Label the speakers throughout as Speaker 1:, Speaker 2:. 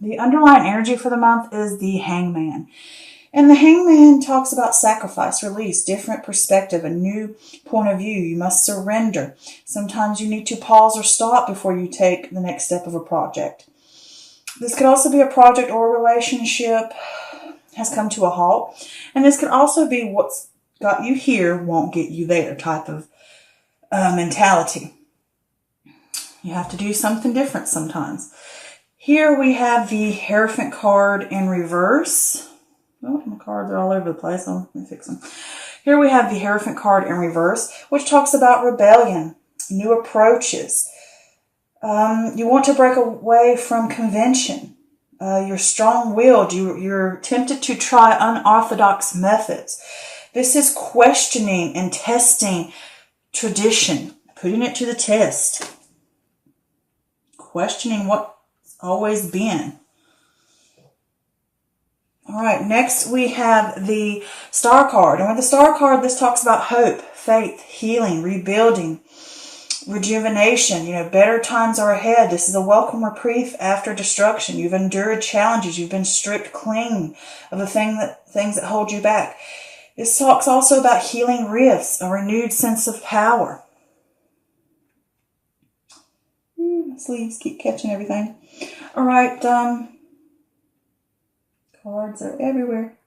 Speaker 1: The underlying energy for the month is the Hangman. And the Hangman talks about sacrifice, release, different perspective, a new point of view. You must surrender. Sometimes you need to pause or stop before you take the next step of a project. This could also be a project or a relationship has come to a halt. And this could also be what's got you here won't get you there type of mentality. You have to do something different sometimes. Here we have the Hierophant card in reverse. Oh, my cards are all over the place. Let me fix them. Here we have the Hierophant card in reverse, which talks about rebellion, new approaches. You want to break away from convention. You're strong-willed. You're tempted to try unorthodox methods. This is questioning and testing tradition, putting it to the test. Questioning what's always been. All right, next we have the Star card. And with the Star card, this talks about hope, faith, healing, rebuilding, rejuvenation. Better times are ahead. This is a welcome reprieve after destruction. You've endured challenges. You've been stripped clean of the things that hold you back. This talks also about healing rifts, a renewed sense of power. Sleeves keep catching everything. All right, cards are everywhere.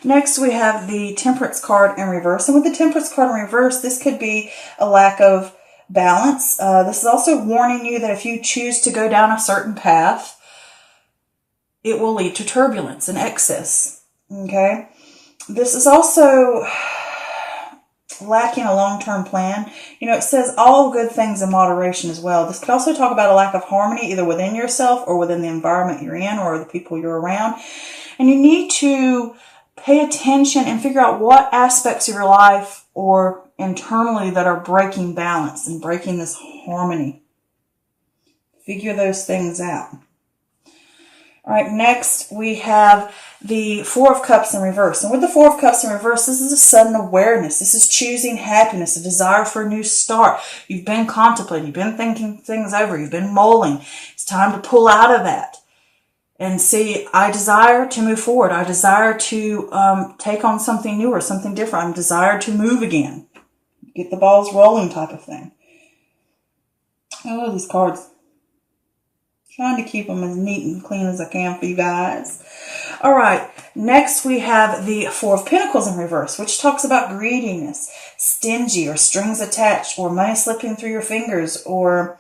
Speaker 1: Next, we have the Temperance card in reverse. And with the Temperance card in reverse, this could be a lack of balance. This is also warning you that if you choose to go down a certain path, it will lead to turbulence and excess. Okay? This is also lacking a long-term plan. It says all good things in moderation as well. This could also talk about a lack of harmony either within yourself or within the environment you're in or the people you're around. And you need to pay attention and figure out what aspects of your life or internally that are breaking balance and breaking this harmony. Figure those things out. All right, next we have the Four of Cups in reverse. And with the Four of Cups in reverse, this is a sudden awareness. This is choosing happiness, a desire for a new start. You've been contemplating, you've been thinking things over, you've been mulling. It's time to pull out of that and see, I desire to move forward. I desire to take on something new or something different. I desire to move again. Get the balls rolling type of thing. Oh, these cards. Trying to keep them as neat and clean as I can for you guys. All right. Next, we have the Four of Pentacles in reverse, which talks about greediness, stingy or strings attached or money slipping through your fingers or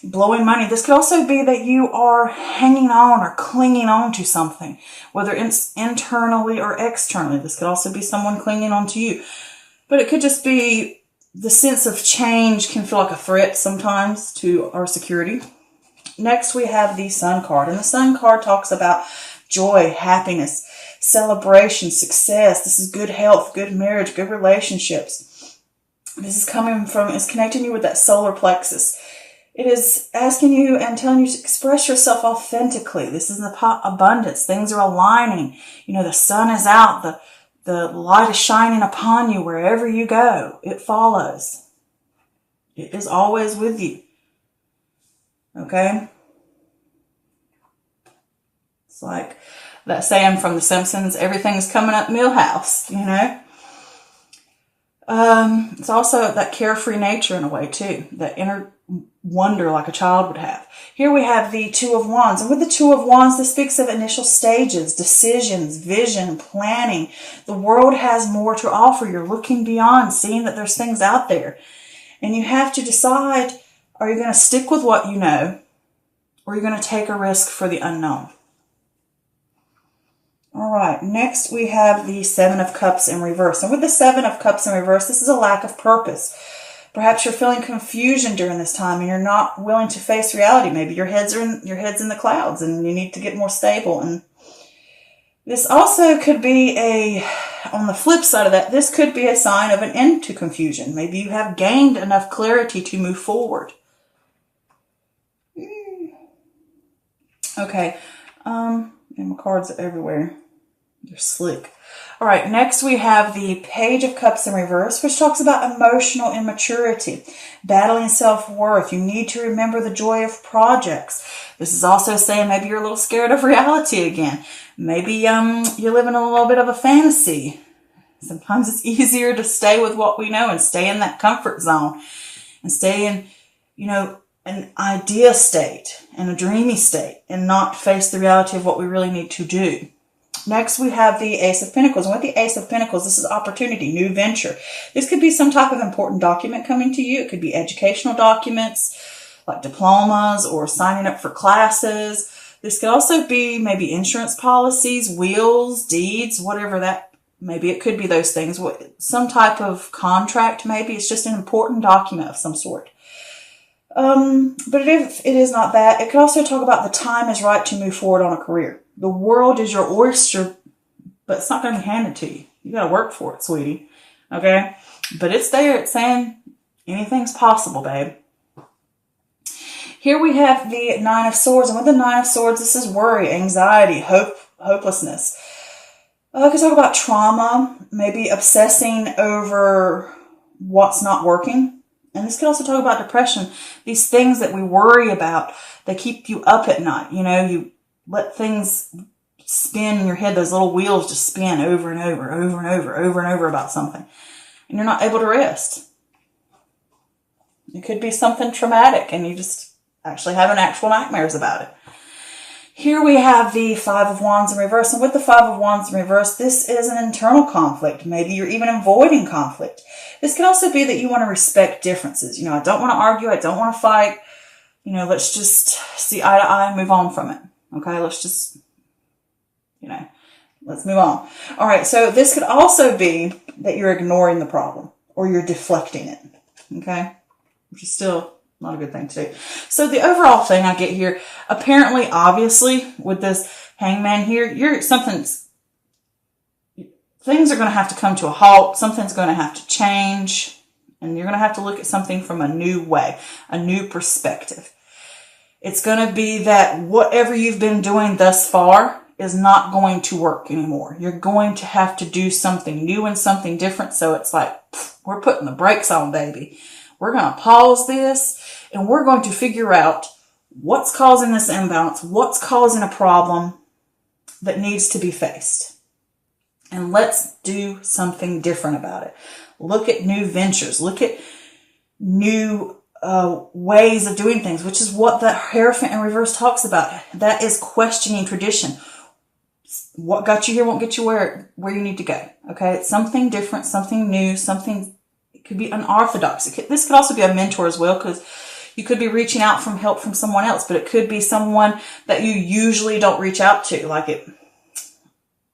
Speaker 1: blowing money. This could also be that you are hanging on or clinging on to something, whether it's internally or externally. This could also be someone clinging on to you. But it could just be the sense of change can feel like a threat sometimes to our security. Next, we have the Sun card. And the Sun card talks about joy, happiness, celebration, success. This is good health, good marriage, good relationships. This is it's connecting you with that solar plexus. It is asking you and telling you to express yourself authentically. This is abundance. Things are aligning. The sun is out. The light is shining upon you wherever you go. It follows. It is always with you. Okay? It's like that saying from The Simpsons, everything's coming up Millhouse, It's also that carefree nature in a way too, that inner wonder like a child would have. Here we have the Two of Wands. And with the Two of Wands, this speaks of initial stages, decisions, vision, planning. The world has more to offer. You're looking beyond, seeing that there's things out there. And you have to decide, are you going to stick with what you know, or are you going to take a risk for the unknown? All right, next we have the Seven of Cups in reverse. And with the Seven of Cups in reverse, this is a lack of purpose. Perhaps you're feeling confusion during this time and you're not willing to face reality. Maybe your head's in the clouds and you need to get more stable. And this also could be on the flip side of that, this could be a sign of an end to confusion. Maybe you have gained enough clarity to move forward. Okay, and my cards are everywhere. You're slick. All right, next we have the Page of Cups in reverse, which talks about emotional immaturity, battling self-worth. You need to remember the joy of projects. This is also saying maybe you're a little scared of reality again. Maybe you're living a little bit of a fantasy. Sometimes it's easier to stay with what we know and stay in that comfort zone and stay in, an idea state and a dreamy state and not face the reality of what we really need to do. Next, we have the Ace of Pentacles. And with the Ace of Pentacles, this is opportunity, new venture. This could be some type of important document coming to you. It could be educational documents like diplomas or signing up for classes. This could also be maybe insurance policies, wills, deeds, whatever that, maybe it could be those things. Some type of contract, maybe. It's just an important document of some sort. But if it is not that, it could also talk about the time is right to move forward on a career. The world is your oyster, but it's not going to be handed to you. You got to work for it, sweetie. Okay? But it's there. It's saying anything's possible, babe. Here we have the Nine of Swords. And with the Nine of Swords, this is worry, anxiety, hopelessness. I could talk about trauma, maybe obsessing over what's not working. And this could also talk about depression. These things that we worry about, they keep you up at night. You let things spin in your head. Those little wheels just spin over and over, over and over, over and over about something. And you're not able to rest. It could be something traumatic and you just actually having actual nightmares about it. Here we have the Five of Wands in reverse. And with the Five of Wands in reverse, this is an internal conflict. Maybe you're even avoiding conflict. This can also be that you want to respect differences. I don't want to argue. I don't want to fight. Let's just see eye to eye and move on from it. Okay, let's just, let's move on. All right, so this could also be that you're ignoring the problem or you're deflecting it. Okay, which is still not a good thing to do. So the overall thing I get here, apparently, obviously, with this Hangman here, things are going to have to come to a halt. Something's going to have to change. And you're going to have to look at something from a new way, a new perspective. It's going to be that whatever you've been doing thus far is not going to work anymore. You're going to have to do something new and something different. So it's like, we're putting the brakes on, baby. We're going to pause this and we're going to figure out what's causing this imbalance, what's causing a problem that needs to be faced. And let's do something different about it. Look at new ventures. Look at new ways of doing things, which is what the Hierophant in reverse talks about. That is questioning tradition. What got you here won't get you where you need to go. Okay, it's something different, something new, something. It could be unorthodox. This could also be a mentor as well, because you could be reaching out for help from someone else, but it could be someone that you usually don't reach out to.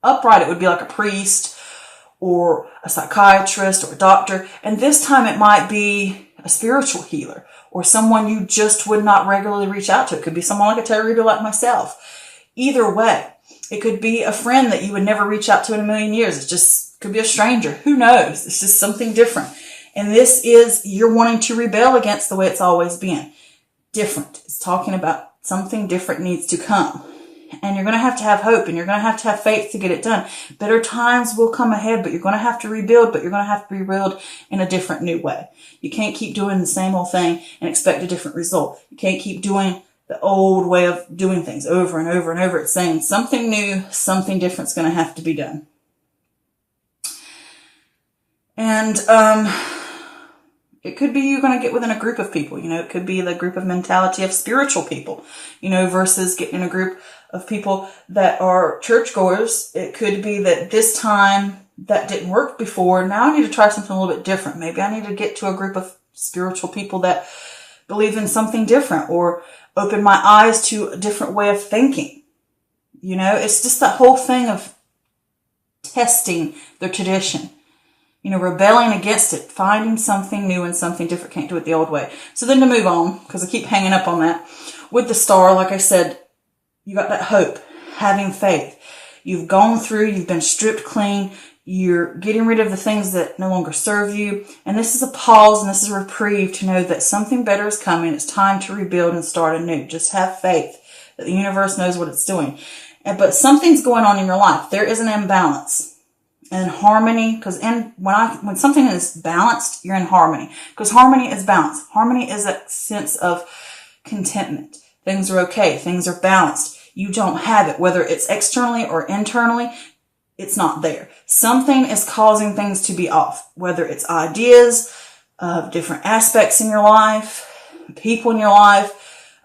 Speaker 1: Upright, it would be like a priest or a psychiatrist or a doctor. And this time it might be a spiritual healer or someone you just would not regularly reach out to. It could be someone like a tarot reader like myself. Either way, it could be a friend that you would never reach out to in a million years. It just could be a stranger. Who knows? It's just something different. And this is you're wanting to rebel against the way it's always been. Different. It's talking about something different needs to come. And you're going to have hope and you're going to have faith to get it done. Better times will come ahead, but you're going to have to rebuild, but you're going to have to rebuild in a different new way. You can't keep doing the same old thing and expect a different result. You can't keep doing the old way of doing things over and over and over. It's saying something new, something different is going to have to be done. And, it could be you're going to get within a group of people. It could be the group of mentality of spiritual people, versus getting in a group of people that are churchgoers. It could be that this time that didn't work before. Now I need to try something a little bit different. Maybe I need to get to a group of spiritual people that believe in something different or open my eyes to a different way of thinking. It's just that whole thing of testing the tradition. Rebelling against it, finding something new and something different. Can't do it the old way. So then to move on, because I keep hanging up on that, with the Star, like I said, you got that hope, having faith. You've gone through, you've been stripped clean, you're getting rid of the things that no longer serve you. And this is a pause and this is a reprieve to know that something better is coming. It's time to rebuild and start anew. Just have faith. that the universe knows what it's doing. But something's going on in your life. There is an imbalance and harmony, because when something is balanced, you're in harmony, because harmony is balance. Harmony is that sense of contentment. Things are okay. Things are balanced. You don't have it, whether it's externally or internally. It's not there. Something is causing things to be off, whether it's ideas of different aspects in your life, people in your life,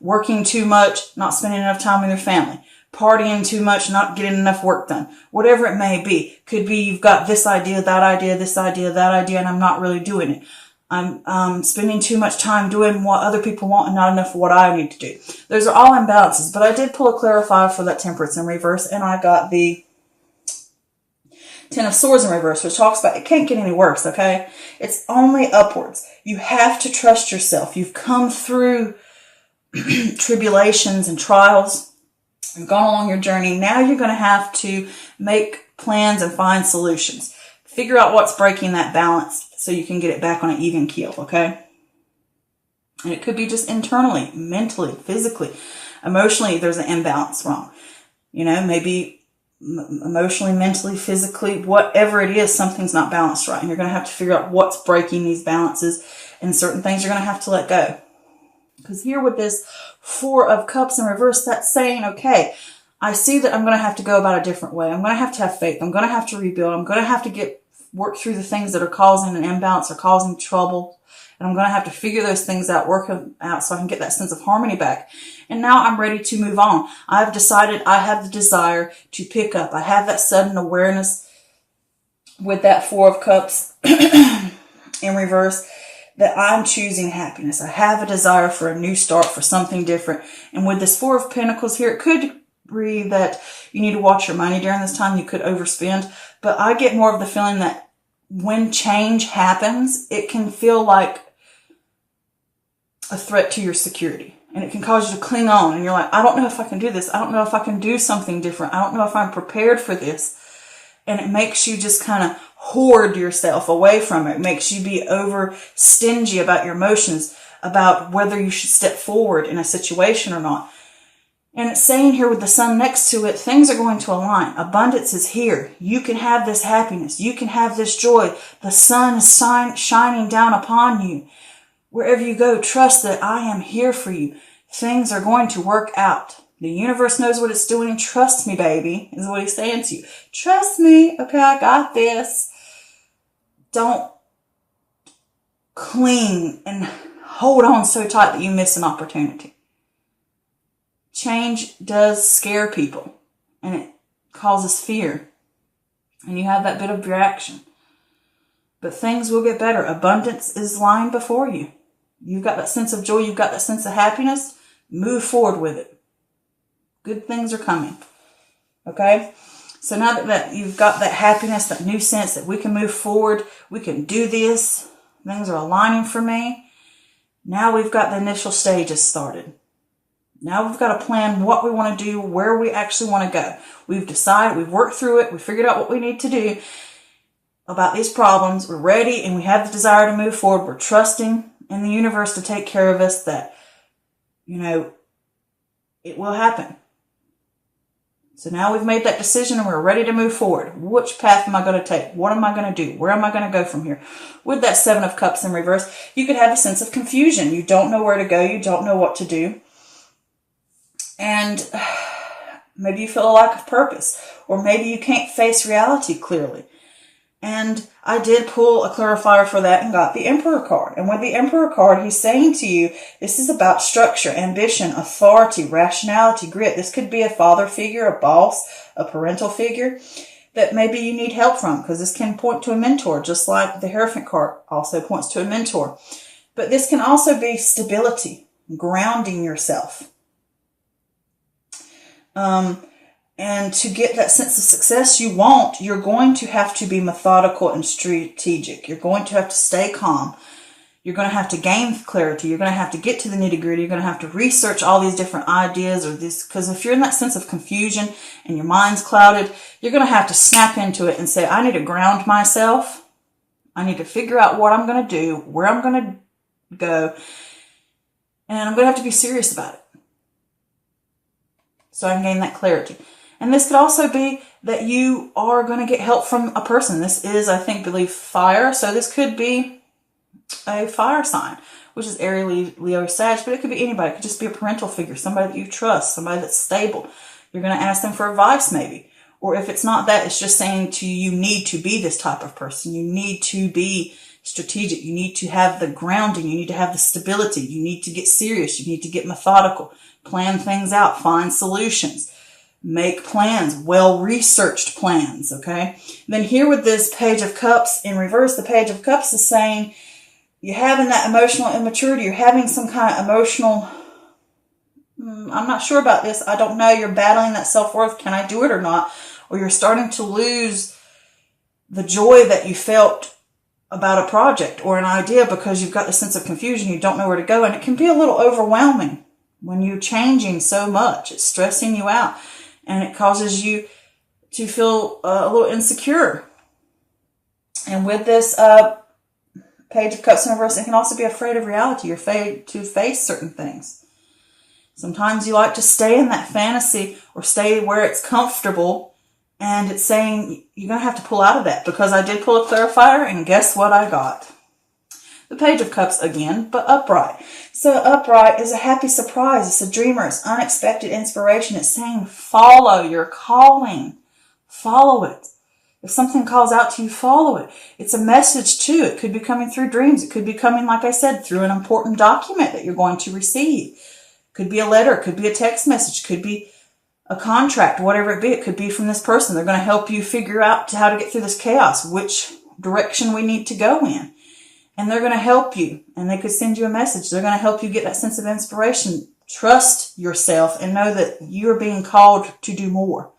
Speaker 1: working too much, not spending enough time with your family, partying too much, not getting enough work done, whatever it may be. Could be you've got this idea, that idea, this idea, that idea, and I'm not really doing it. I'm spending too much time doing what other people want and not enough of what I need to do. Those are all imbalances, but I did pull a clarifier for that Temperance in reverse, and I got the Ten of Swords in reverse, which talks about it can't get any worse, okay? It's only upwards. You have to trust yourself. You've come through tribulations and trials. You've gone along your journey. Now you're going to have to make plans and find solutions. Figure out what's breaking that balance so you can get it back on an even keel, okay? And it could be just internally, mentally, physically, emotionally, there's an imbalance wrong. You know, maybe emotionally, mentally, physically, whatever it is, something's not balanced right. And you're going to have to figure out what's breaking these balances, and certain things you're going to have to let go. Because here with this Four of Cups in reverse, that's saying, okay, I see that I'm going to have to go about a different way. I'm going to have faith. I'm going to have to rebuild. I'm going to have to work through the things that are causing an imbalance or causing trouble. And I'm going to have to figure those things out, work them out so I can get that sense of harmony back. And now I'm ready to move on. I've decided I have the desire to pick up. I have that sudden awareness with that Four of Cups in reverse that I'm choosing happiness. I have a desire for a new start, for something different. And with this Four of Pentacles here, it could be that you need to watch your money during this time. You could overspend. But I get more of the feeling that when change happens, it can feel like a threat to your security. And it can cause you to cling on. And you're like, I don't know if I can do this. I don't know if I can do something different. I don't know if I'm prepared for this. And it makes you just kind of hoard yourself away from it. It makes you be over stingy about your emotions, about whether you should step forward in a situation or not. And it's saying here with the sun next to it, things are going to align. Abundance is here. You can have this happiness. You can have this joy. The sun is shining down upon you. Wherever you go, trust that I am here for you. Things are going to work out. The universe knows what it's doing. Trust me, baby, is what he's saying to you. Trust me. Okay, I got this. Don't cling and hold on so tight that you miss an opportunity. Change does scare people, and it causes fear. And you have that bit of reaction. But things will get better. Abundance is lying before you. You've got that sense of joy. You've got that sense of happiness. Move forward with it. Good things are coming. Okay? So now that you've got that happiness, that new sense that we can move forward, we can do this, things are aligning for me. Now we've got the initial stages started. Now we've got to plan what we want to do, where we actually want to go. We've decided, we've worked through it, we figured out what we need to do about these problems. We're ready and we have the desire to move forward. We're trusting in the universe to take care of us, that, you know, it will happen. So now we've made that decision and we're ready to move forward. Which path am I going to take? What am I going to do? Where am I going to go from here? With that Seven of Cups in reverse, you could have a sense of confusion. You don't know where to go. You don't know what to do. And maybe you feel a lack of purpose, or maybe you can't face reality clearly. And I did pull a clarifier for that and got the Emperor card. And with the Emperor card, he's saying to you, this is about structure, ambition, authority, rationality, grit. This could be a father figure, a boss, a parental figure that maybe you need help from, because this can point to a mentor, just like the Hierophant card also points to a mentor. But this can also be stability, grounding yourself. And to get that sense of success you want, you're going to have to be methodical and strategic. You're going to have to stay calm. You're going to have to gain clarity. You're going to have to get to the nitty gritty. You're going to have to research all these different ideas, or this, because if you're in that sense of confusion and your mind's clouded, you're going to have to snap into it and say, I need to ground myself. I need to figure out what I'm going to do, where I'm going to go, and I'm going to have to be serious about it. so I can gain that clarity. And this could also be that you are going to get help from a person. This is, I think, believe fire. So this could be a fire sign, which is Aries, Leo, Sag, but it could be anybody. It could just be a parental figure, somebody that you trust, somebody that's stable. You're going to ask them for advice maybe. Or if it's not that, it's just saying to you, you need to be this type of person. You need to be strategic. You need to have the grounding. You need to have the stability. You need to get serious. You need to get methodical. Plan things out. Find solutions. Make plans, well-researched plans, okay? Then here with this Page of Cups in reverse, the Page of Cups is saying you're having that emotional immaturity. You're having some kind of emotional, I'm not sure about this. I don't know. You're battling that self-worth. Can I do it or not? Or you're starting to lose the joy that you felt about a project or an idea because you've got this sense of confusion. You don't know where to go. And it can be a little overwhelming when you're changing so much. It's stressing you out. And it causes you to feel a little insecure. And with this Page of Cups in reverse, it can also be afraid of reality. You're afraid to face certain things. Sometimes you like to stay in that fantasy or stay where it's comfortable. And it's saying you're going to have to pull out of that, because I did pull a clarifier, and guess what I got? The Page of Cups again, but upright. So upright is a happy surprise. It's a dreamer. It's unexpected inspiration. It's saying follow your calling. Follow it. If something calls out to you, follow it. It's a message too. It could be coming through dreams. It could be coming, like I said, through an important document that you're going to receive. It could be a letter. It could be a text message. It could be a contract, whatever it be. It could be from this person. They're going to help you figure out how to get through this chaos, which direction we need to go in. And they're going to help you, and they could send you a message. They're going to help you get that sense of inspiration. Trust yourself and know that you're being called to do more,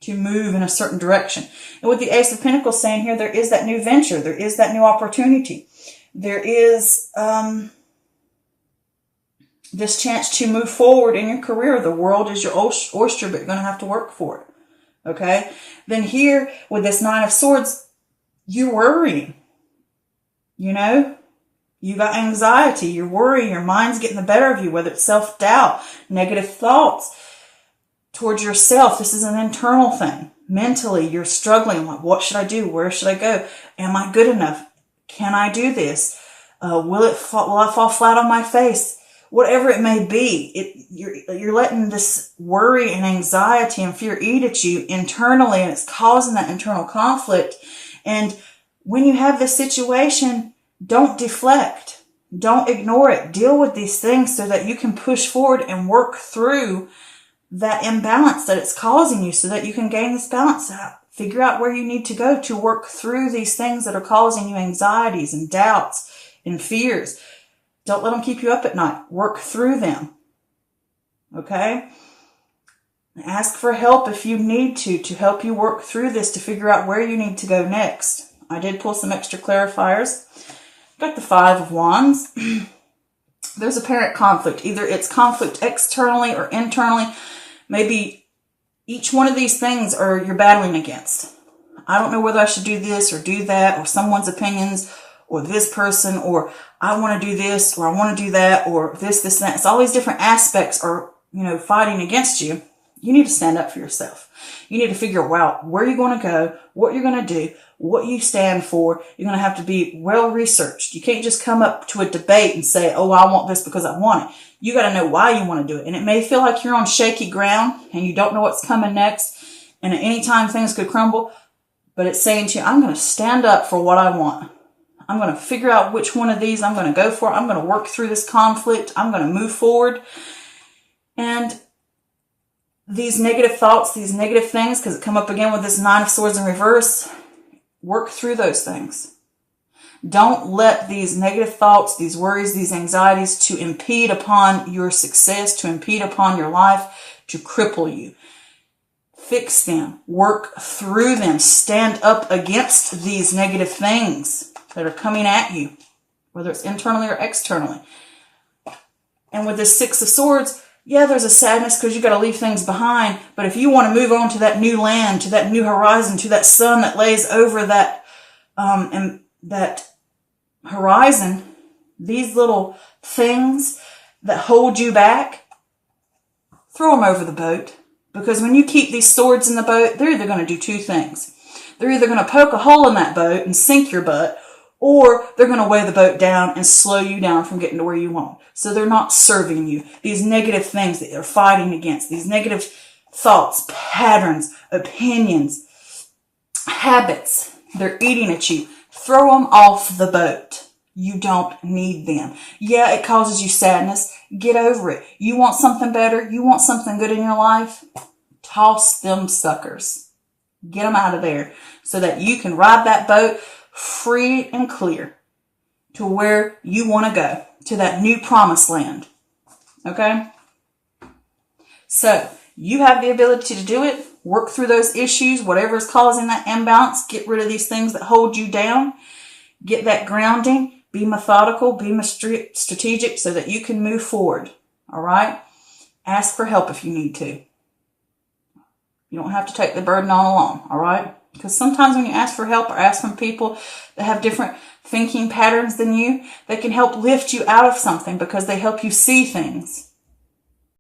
Speaker 1: to move in a certain direction. And with the Ace of Pentacles saying here, there is that new venture. There is that new opportunity. There is this chance to move forward in your career. The world is your oyster, but you're going to have to work for it. Okay? Then here, with this Nine of Swords, you're worrying. You know, you got anxiety, you're worrying, your mind's getting the better of you, whether it's self-doubt, negative thoughts towards yourself. This is an internal thing. Mentally, you're struggling. Like, what should I do? Where should I go? Am I good enough? Can I do this? Will I fall flat on my face? Whatever it may be, you're letting this worry and anxiety and fear eat at you internally, and it's causing that internal conflict. And when you have this situation, don't deflect. Don't ignore it. Deal with these things so that you can push forward and work through that imbalance that it's causing you, so that you can gain this balance out. Figure out where you need to go to work through these things that are causing you anxieties and doubts and fears. Don't let them keep you up at night. Work through them. Okay? Ask for help if you need to help you work through this, to figure out where you need to go next. I did pull some extra clarifiers. Got the Five of Wands. There's apparent conflict. Either it's conflict externally or internally. Maybe each one of these things are you're battling against. I don't know whether I should do this or do that, or someone's opinions, or this person, or I want to do this, or I want to do that, or this, and that. It's all these different aspects are, fighting against you. You need to stand up for yourself. You need to figure out where you're going to go, what you're going to do, what you stand for. You're going to have to be well-researched. You can't just come up to a debate and say, oh, I want this because I want it. You got to know why you want to do it. And it may feel like you're on shaky ground and you don't know what's coming next. And at any time, things could crumble. But it's saying to you, I'm going to stand up for what I want. I'm going to figure out which one of these I'm going to go for. I'm going to work through this conflict. I'm going to move forward. And these negative thoughts, these negative things, because it come up again with this Nine of Swords in reverse, work through those things. Don't let these negative thoughts, these worries, these anxieties to impede upon your success, to impede upon your life, to cripple you. Fix them. Work through them. Stand up against these negative things that are coming at you, whether it's internally or externally. And with this Six of Swords, yeah, there's a sadness because you got to leave things behind. But if you want to move on to that new land, to that new horizon, to that sun that lays over that, and that horizon, these little things that hold you back, throw them over the boat. Because when you keep these swords in the boat, they're either going to do two things. They're either going to poke a hole in that boat and sink your butt, or they're going to weigh the boat down and slow you down from getting to where you want. So they're not serving you. These negative things that you're fighting against, these negative thoughts, patterns, opinions, habits, they're eating at you. Throw them off the boat. You don't need them. Yeah, it causes you sadness. Get over it. You want something better? You want something good in your life? Toss them suckers. Get them out of there so that you can ride that boat free and clear to where you want to go, to that new promised land. Okay? So, you have the ability to do it. Work through those issues, whatever is causing that imbalance. Get rid of these things that hold you down. Get that grounding. Be methodical, be strategic so that you can move forward. All right? Ask for help if you need to. You don't have to take the burden on alone. All right? Because sometimes when you ask for help or ask from people that have different thinking patterns than you, they can help lift you out of something because they help you see things.